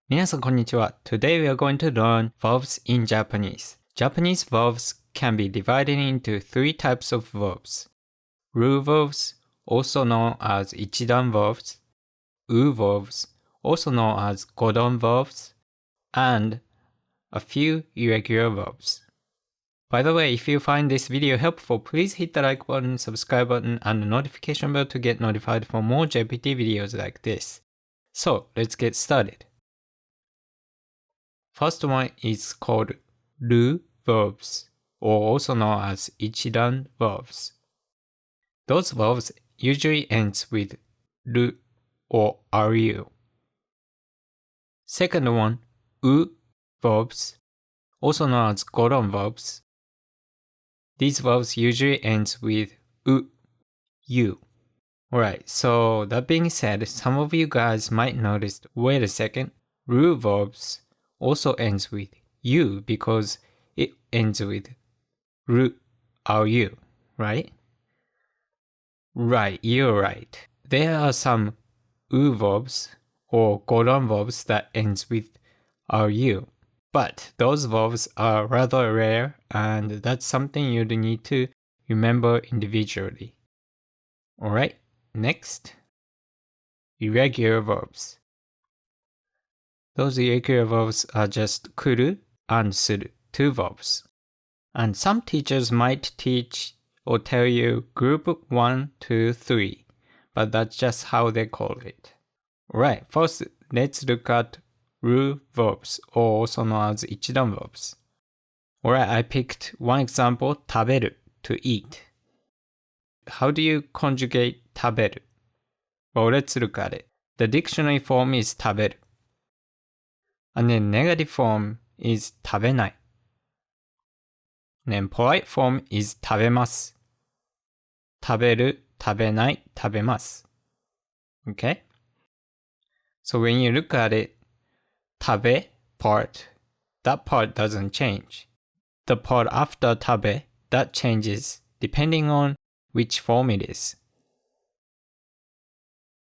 皆さんこんにちは。Today we are going to learn verbs in Japanese. Japanese verbs can be divided into three types of verbs. Ru-verbs, also known as Ichidan verbs, U-verbs, also known as Godan verbs, and a few irregular verbs. By the way, if you find this video helpful, please hit the like button, subscribe button, and the notification bell to get notified for more JLPT videos like this. So, let's get started. First one is called Ru-verbs, or also known as Ichidan verbs. Those verbs usually ends with Ru or Ru. Second one, U-verbs, also known as Godan verbs. These verbs usually ends with U. Alright, so that being said, some of you guys might notice, wait a second, Ru-verbs also ends with U because it ends with Ru, right? Right, you're right. There are some U-verbs or Godan verbs that ends with Ru, but those verbs are rather rare and that's something you'd need to remember individually. Alright, next, irregular verbs. Those irregular verbs are just kuru and suru, two verbs. And some teachers might teach or tell you group 1, 2, 3, but that's just how they call it. Alright, first let's look at Ru-verbs, or also known as Ichidan verbs. Alright, I picked one example, taberu, to eat. How do you conjugate taberu? Well, let's look at it. The dictionary form is taberu. And then negative form is 食べない. And then polite form is 食べます. 食べる, 食べない, 食べます. Okay? So when you look at it, 食べ part, that part doesn't change. The part after 食べ, that changes depending on which form it is.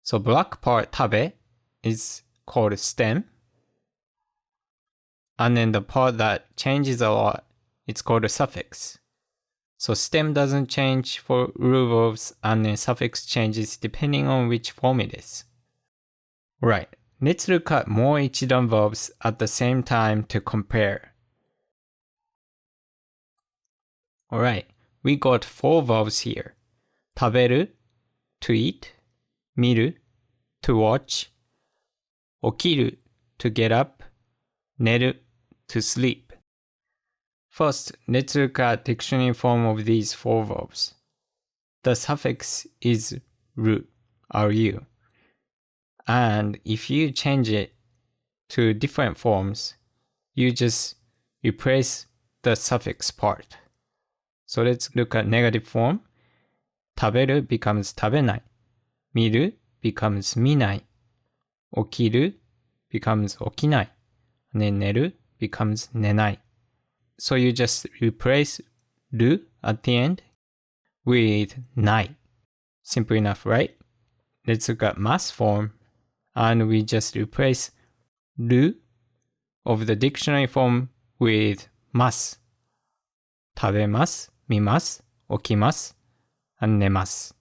So black part 食べ is called stem. And then the part that changes a lot, it's called a suffix. So stem doesn't change for Ru-verbs and then suffix changes depending on which form it is. Right, let's look at more Ichidan verbs at the same time to compare. Alright, we got 4 verbs here. 食べる, to eat, 見る, to watch, 起きる, to get up, 寝る, to sleep. First, let's look at dictionary form of these 4 verbs. The suffix is ru, ru. And if you change it to different forms, you just replace the suffix part. So let's look at negative form. 食べる becomes 食べない. 見る becomes 見ない. 起きる becomes 起きない. And then 寝る becomes 寝ない. So you just replace る at the end with ない. Simple enough, right? Let's look at mass form. And we just replace る of the dictionary form with ます. 食べます, 見ます, 起きます, and 寝ます.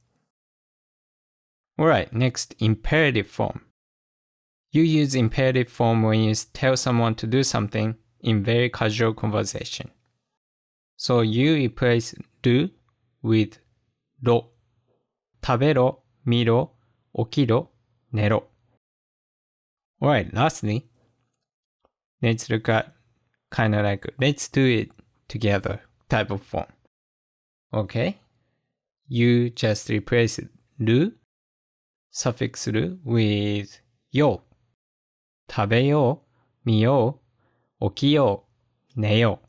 Alright, next, imperative form. You use imperative form when you tell someone to do something in very casual conversation. So you replace る with ろ. 食べろ, 見ろ, 起きろ, 寝ろ. Alright, lastly, let's look at kind of like let's do it together type of form. Okay? You just replace る suffix る with よ. 食べよう, 見よう, 起きよう, 寝よ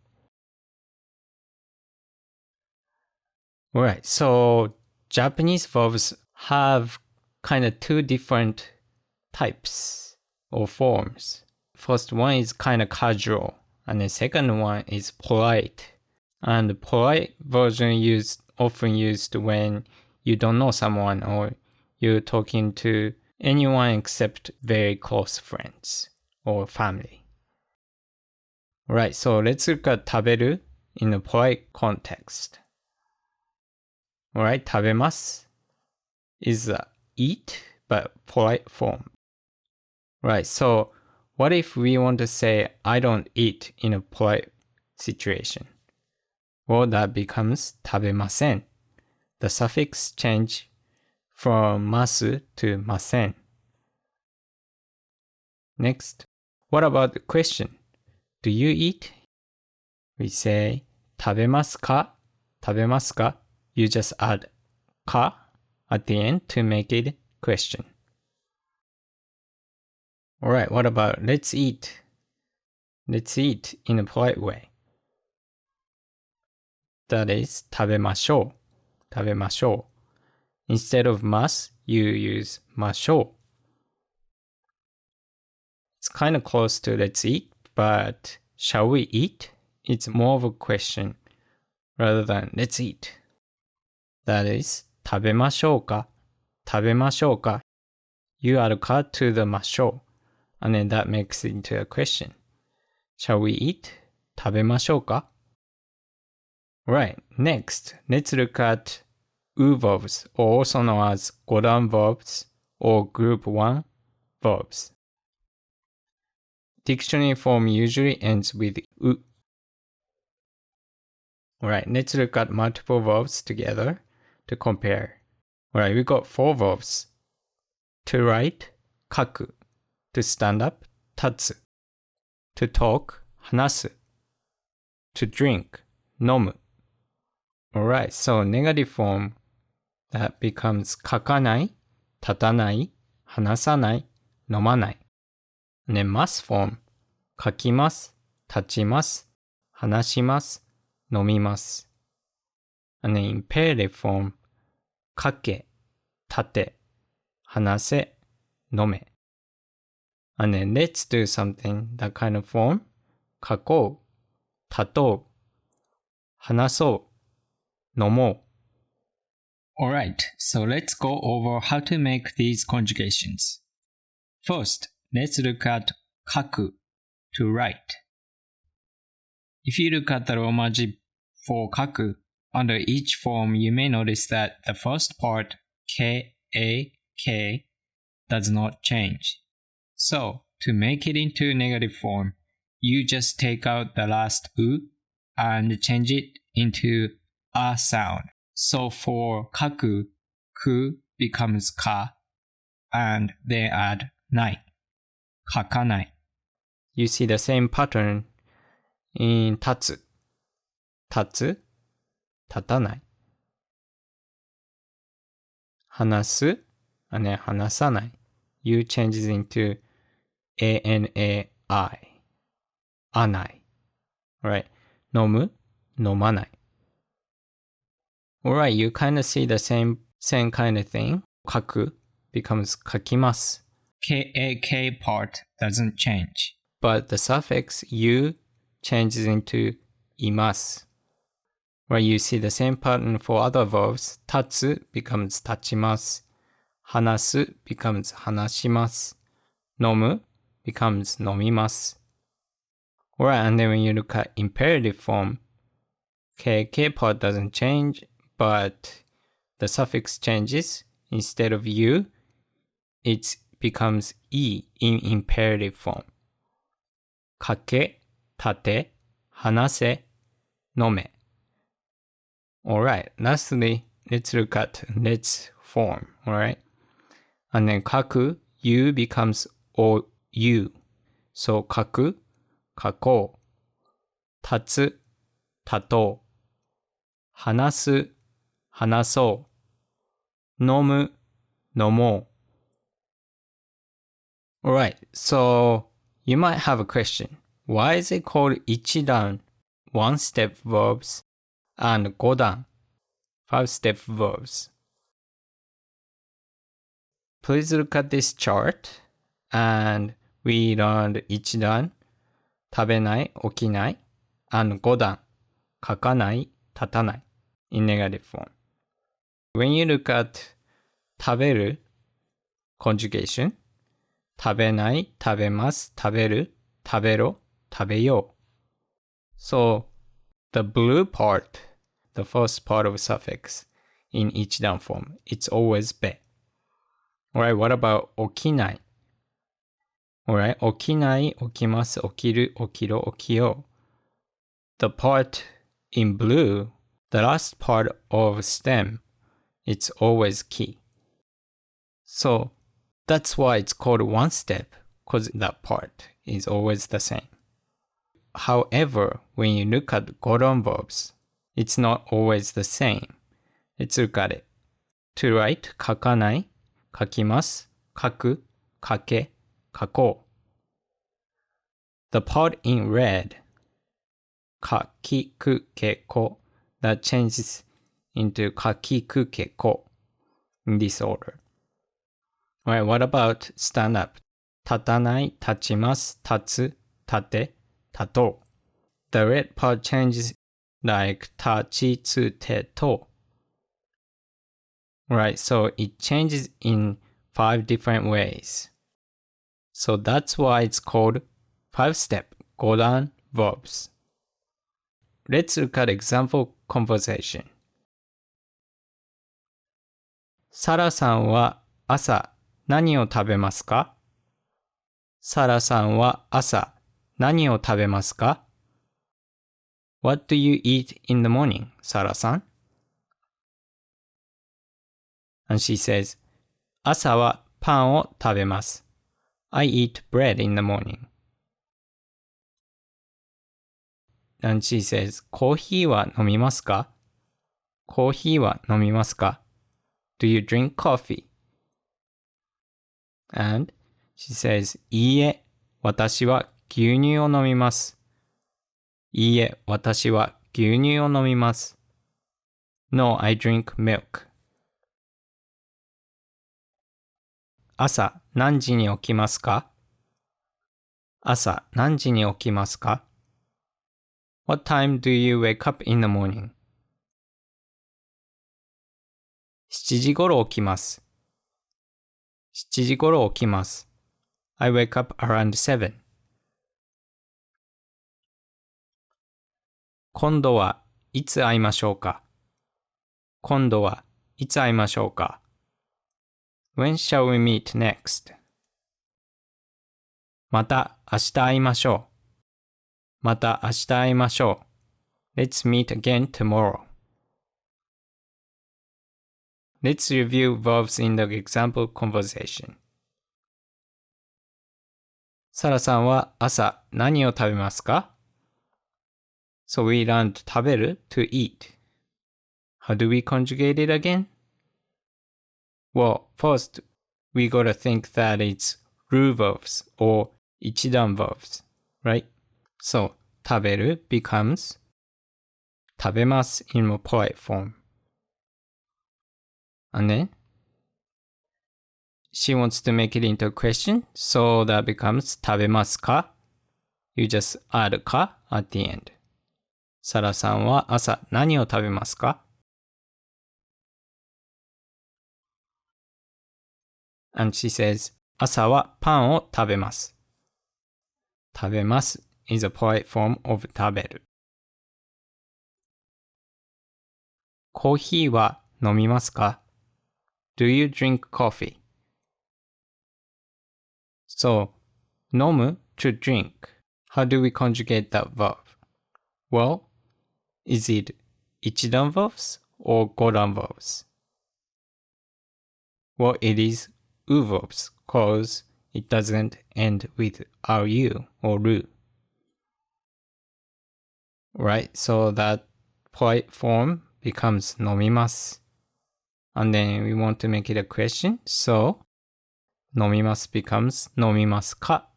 う. Alright, so Japanese verbs have kind of 2 different types or forms. First one is kind of casual, and the second one is polite. And the polite version often used when you don't know someone or you're talking to anyone except very close friends. or family. Alright, so let's look at 食べる in a polite context. Alright, 食べます is eat, but polite form. Right, so what if we want to say I don't eat in a polite situation? Well, that becomes 食べません. The suffix change from ます to ません. Next, what about the question? Do you eat? We say 食べますか? 食べますか? You just add か at the end to make it question. Alright, what about let's eat? Let's eat in a polite way. That is 食べましょう. 食べましょう. Instead of ます, you use ましょう. It's kind of close to let's eat, but shall we eat? It's more of a question rather than let's eat. That is 食べましょうか? 食べましょうか? You add か to the ましょう. And then that makes it into a question. Shall we eat? 食べましょうか? Right, next, let's look at U-verbs, or also known as Godan verbs or Group 1 verbs. Dictionary form usually ends with U. Alright, let's look at multiple verbs together to compare. Alright, we got 4 verbs. To write, 書く. To stand up, 立つ. To talk, 話す. To drink, 飲む. Alright, so negative form, that becomes 書かない、立たない、話さない、飲まない。And then must form, 書きます、立ちます、話します、飲みます。And then imperative form, 書け、立て、話せ、飲め。And then let's do something, that kind of form, 書こう、立とう、話そう、飲もう。Alright, so let's go over how to make these conjugations. First, let's look at 書く to write. If you look at the Romaji for 書く, under each form you may notice that the first part, K-A-K, does not change. So, to make it into negative form, you just take out the last U and change it into a sound. So for 書く, ku becomes か and then add ない. 書かない. You see the same pattern in 立つ. 立つ, 立たない. 話す, and then 話さない. You changes into A-N-A-I. あない. Right? 飲む, 飲まない. Alright, you kind of see the same kind of thing. 書く becomes 書きます. K-A-K part doesn't change. But the suffix U changes into います. Where you see the same pattern for other verbs. 立つ becomes 立ちます. 話す becomes 話します. 飲む becomes 飲みます. Alright, and then when you look at imperative form, K part doesn't change, but the suffix changes. Instead of U, it becomes E in imperative form. 書け、立て、話せ、飲め. Alright, lastly, let's look at let's form, alright? And then 書く, U becomes O-U. So 書く, 書こう. 立つ, 立とう. 話す, 話そう. 飲む, 飲もう. Alright, so you might have a question. Why is it called Ichidan, one-step verbs, and Godan, five-step verbs? Please look at this chart, and we learned Ichidan, 食べない、起きない, and Godan, 書かない、立たない, in negative form. When you look at 食べる conjugation, 食べない、食べます、食べる、食べろ、食べよう。So, the blue part, the first part of suffix in Ichidan form, it's always be. Alright, what about 起きない? Alright, 起きない、起きます、起きる、起きろ、起きよう。The part in blue, the last part of stem, it's always ki. So, that's why it's called one step, because that part is always the same. However, when you look at Godan verbs, it's not always the same. Let's look at it. To write, 書かない、書きます、書く、書け、書こう。The part in red, かきくけこ, that changes into かきくけこ in this order. Alright, what about stand up? 立たない、立ちます、立つ、立て、立とう。The red part changes like 立ちつてと。Right, so it changes in 5 different ways. So that's why it's called 5-step Godan verbs. Let's look at example conversation. サラさんは朝何を食べますか？サラさんは朝何を食べますか？ What do you eat in the morning, サラさん？ And she says, 朝はパンを食べます。I eat bread in the morning. And she says, コーヒーは飲みますか？コーヒーは飲みますか？ Do you drink coffee? And she says, いいえ、私は牛乳を飲みます。いいえ、私は牛乳を飲みます。No, I drink milk. 朝何時に起きますか？朝何時に起きますか？ What time do you wake up in the morning? 7時頃起きます。7時頃起きます。I wake up around 7. 今度はいつ会いましょうか？今度はいつ会いましょうか？ When shall we meet next? また明日会いましょう。また明日会いましょう。Let's meet again tomorrow. Let's review verbs in the example conversation. サラさんは朝何を食べますか？ So we learned 食べる to eat. How do we conjugate it again? Well, first, we gotta think that it's Ru-verbs or Ichidan verbs, right? So, 食べる becomes 食べます in a polite form. And then, she wants to make it into a question, so that becomes 食べますか? You just add か at the end. サラさんは朝何を食べますか? And she says, 朝はパンを食べます。食べます is a polite form of 食べる。コーヒーは飲みますか？ Do you drink coffee? So, 飲む to drink. How do we conjugate that verb? Well, is it Ichidan verbs or Godan verbs? Well, it is U-verbs because it doesn't end with Ru or Ru. Right, so that polite form becomes 飲みます. And then we want to make it a question, so 飲みます becomes 飲みますか?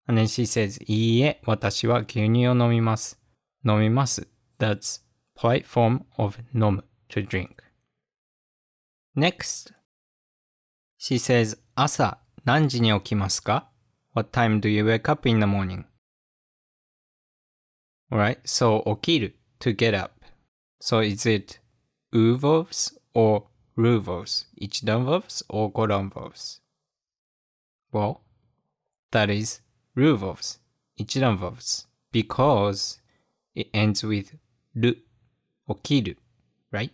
And then she says, いいえ、私は牛乳を飲みます。飲みます That's polite form of 飲む to drink. Next, she says, 朝何時に起きますか? What time do you wake up in the morning? Alright, so 起きる to get up. So is it U-verbs or Ru-verbs? Ichidan verbs or Godan verbs? Well, that is Ru-verbs, Ichidan verbs, because it ends with ru, okiru, right?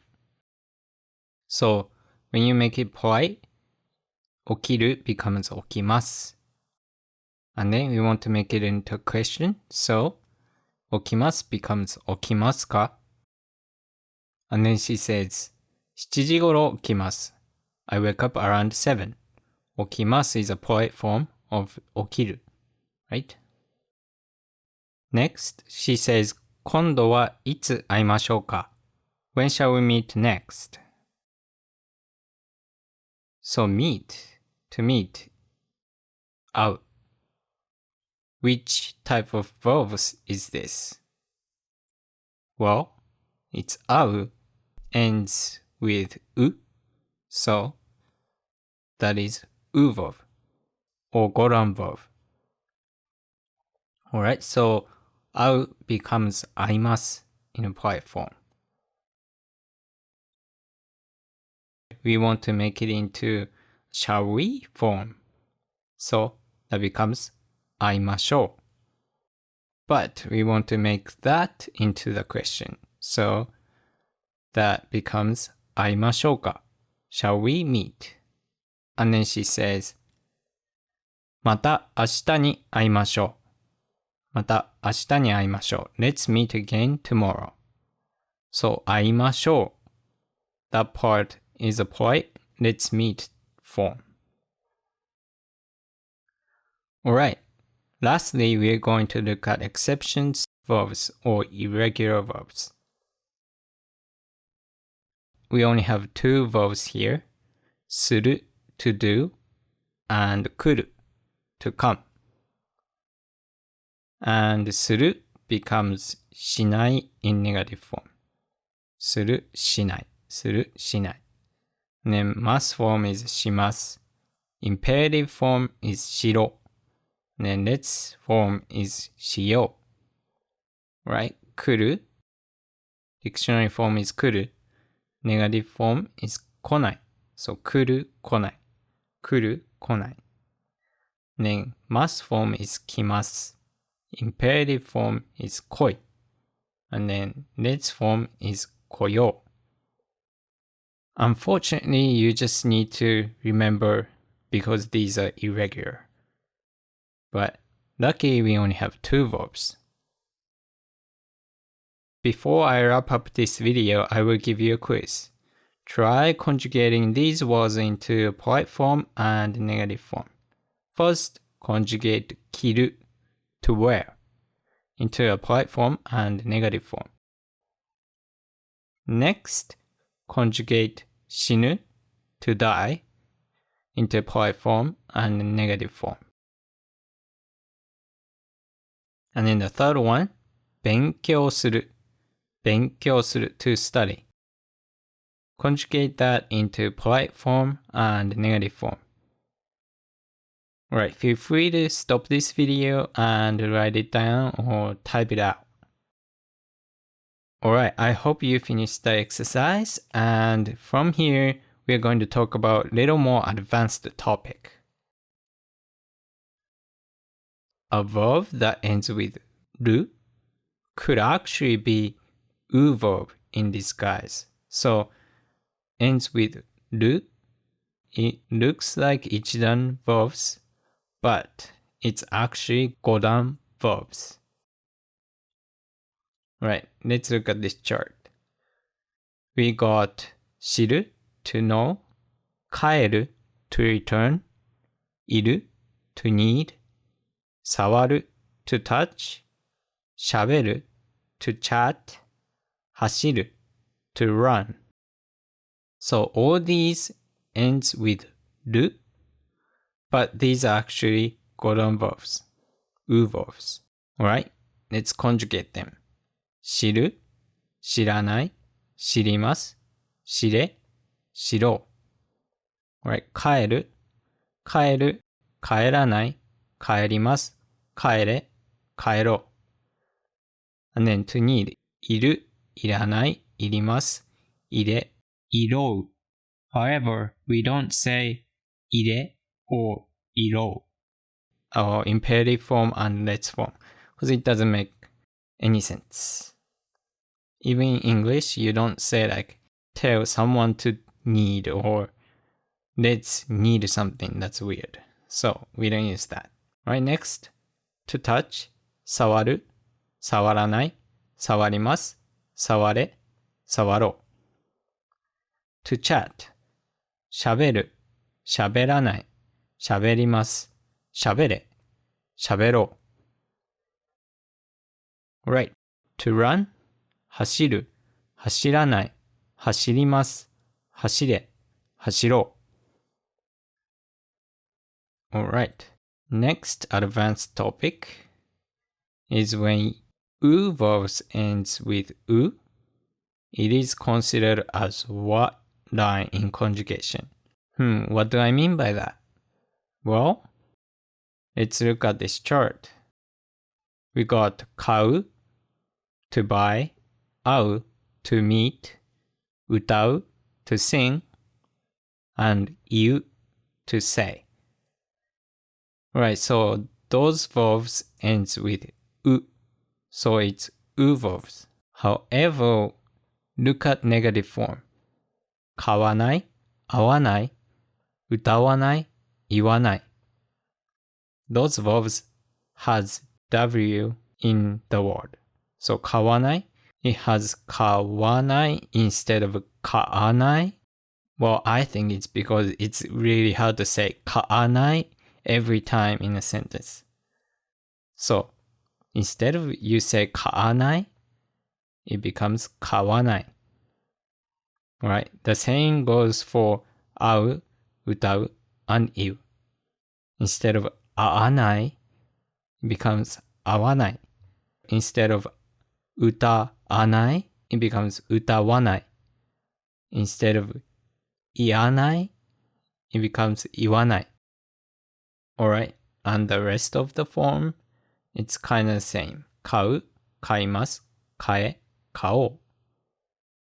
So when you make it polite, okiru becomes okimasu. And then we want to make it into a question, so okimasu becomes okimasu ka? And then she says, 7時頃起きます. I wake up around 7. Okimasu is a polite form of okiru, right? Next, she says, 今度はいつ会いましょうか? When shall we meet next? So meet, to meet, 会う. Which type of verbs is this? Well, it's 会う ends with う, so that is U-verb or Godan verb. Alright, so 会う becomes 会います in a polite form. We want to make it into shall we form. So that becomes 会いましょう. But we want to make that into the question. So that becomes 会いましょうか? Shall we meet? And then she says, また明日に会いましょう. また明日に会いましょう. Let's meet again tomorrow. So 会いましょう. That part is a polite let's meet form. Alright. Lastly, we're going to look at exceptions verbs or irregular verbs. We only have two verbs here, する to do and 来る to come. And する becomes しない in negative form. する、しない、する、しない. And then must form is します. Imperative form is しろ. And then let's form is しよう. Right? 来る. Dictionary form is 来る. Negative form is 来ない. So 来る、来ない. 来る、来ない. And then must form is 来ます. Imperative form is 来い. And then let's form is 来よう. Unfortunately, you just need to remember because these are irregular. But luckily we only have two verbs. Before I wrap up this video, I will give you a quiz. Try conjugating these words into a polite form and negative form. First, conjugate 着る to wear into a polite form and negative form. Next, conjugate 死ぬ to die into a polite form and negative form. And then the third one, 勉強する to study. Conjugate that into polite form and negative form. Alright, feel free to stop this video and write it down or type it out. Alright, I hope you finished the exercise, and from here, we're going to talk about a little more advanced topic. A verb that ends with る could actually be U-verb in disguise. So, ends with る, it looks like Ichidan verbs, but it's actually Godan verbs. Right, let's look at this chart. We got 知る to know, 帰る to return, いる to need, 触る to touch, 喋る to chat, 走る to run. So all these ends with る, but these are actually Godan verbs, U-verbs. Alright, let's conjugate them. 知る、知らない、知ります、知れ、知ろう。Alright, 帰る、帰る、帰らない、帰ります、帰れ、帰ろう。And then to need, いる、いらない、いります、いれ、いろう。However, we don't say いれ or 色 or imperative form and let's form because it doesn't make any sense. Even in English, you don't say like tell someone to need or let's need something. That's weird. So we don't use that. Right, next, to touch, 触る、触らない、触ります、触れ、触ろう。To chat, 喋る、喋らない、喋ります、喋れ、喋ろう。Right, to run, 走る、走らない、走ります、走れ、走ろう。Alright, next advanced topic is when U-verbs ends with U, it is considered as what line in conjugation? What do I mean by that? Well, let's look at this chart. We got 買う to buy, 会う to meet, 歌う to sing, and 言う to say. Right, so those verbs ends with U, so it's U-verbs. However, look at negative form. 買わない、会わない、歌わない、言わない。Those verbs has W in the word. So 買わない it has 買わない instead of 買わない. Well, I think it's because it's really hard to say 買わない every time in a sentence. So instead of you say 買わない it becomes 買わない. Right? The same goes for 会う、歌う and 言う. Instead of 会わない it becomes 会わない. Instead of 歌わない it becomes 歌わない. Instead of 言わない it becomes 言わない. Alright, and the rest of the form, it's kind of the same. 買う、買います、買え、買おう。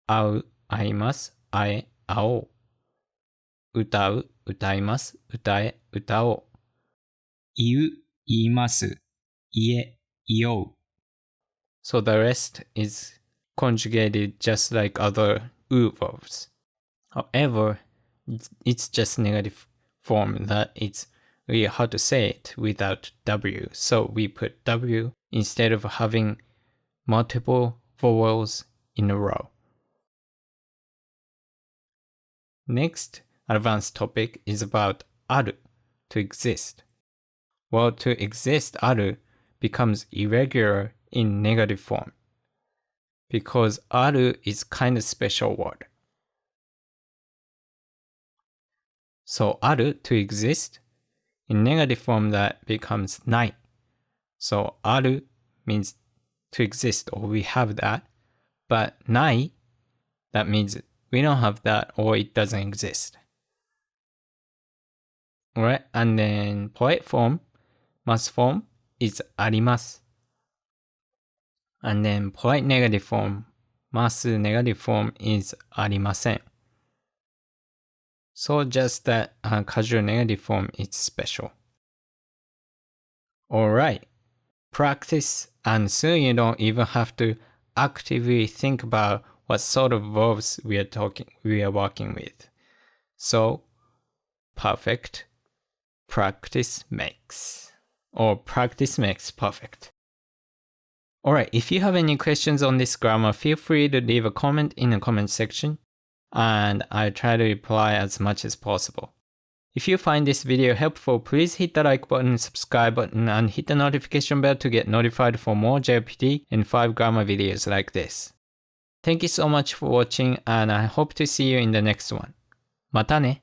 会う、会います、会え、会おう。歌う、歌います、歌え、歌おう。言う、言います、言え、言おう。So the rest is conjugated just like other U-verbs. However, it's just negative form that it's really hard to say it without W. So we put W instead of having multiple vowels in a row. Next advanced topic is about ある to exist. Well, to exist ある becomes irregular in negative form because ある is kind of special word. So ある to exist in negative form that becomes ない. So ある means to exist or we have that, but ない that means we don't have that or it doesn't exist. Alright, and then polite form, must form is あります. And then polite negative form, ます negative form is ありません. So just that casual negative form is special. Alright, practice and soon you don't even have to actively think about what sort of verbs we are working with. So, perfect practice makes. Or practice makes perfect. Alright, if you have any questions on this grammar, feel free to leave a comment in the comment section and I'll try to reply as much as possible. If you find this video helpful, please hit the like button, subscribe button, and hit the notification bell to get notified for more JLPT and 5 grammar videos like this. Thank you so much for watching and I hope to see you in the next one. またね。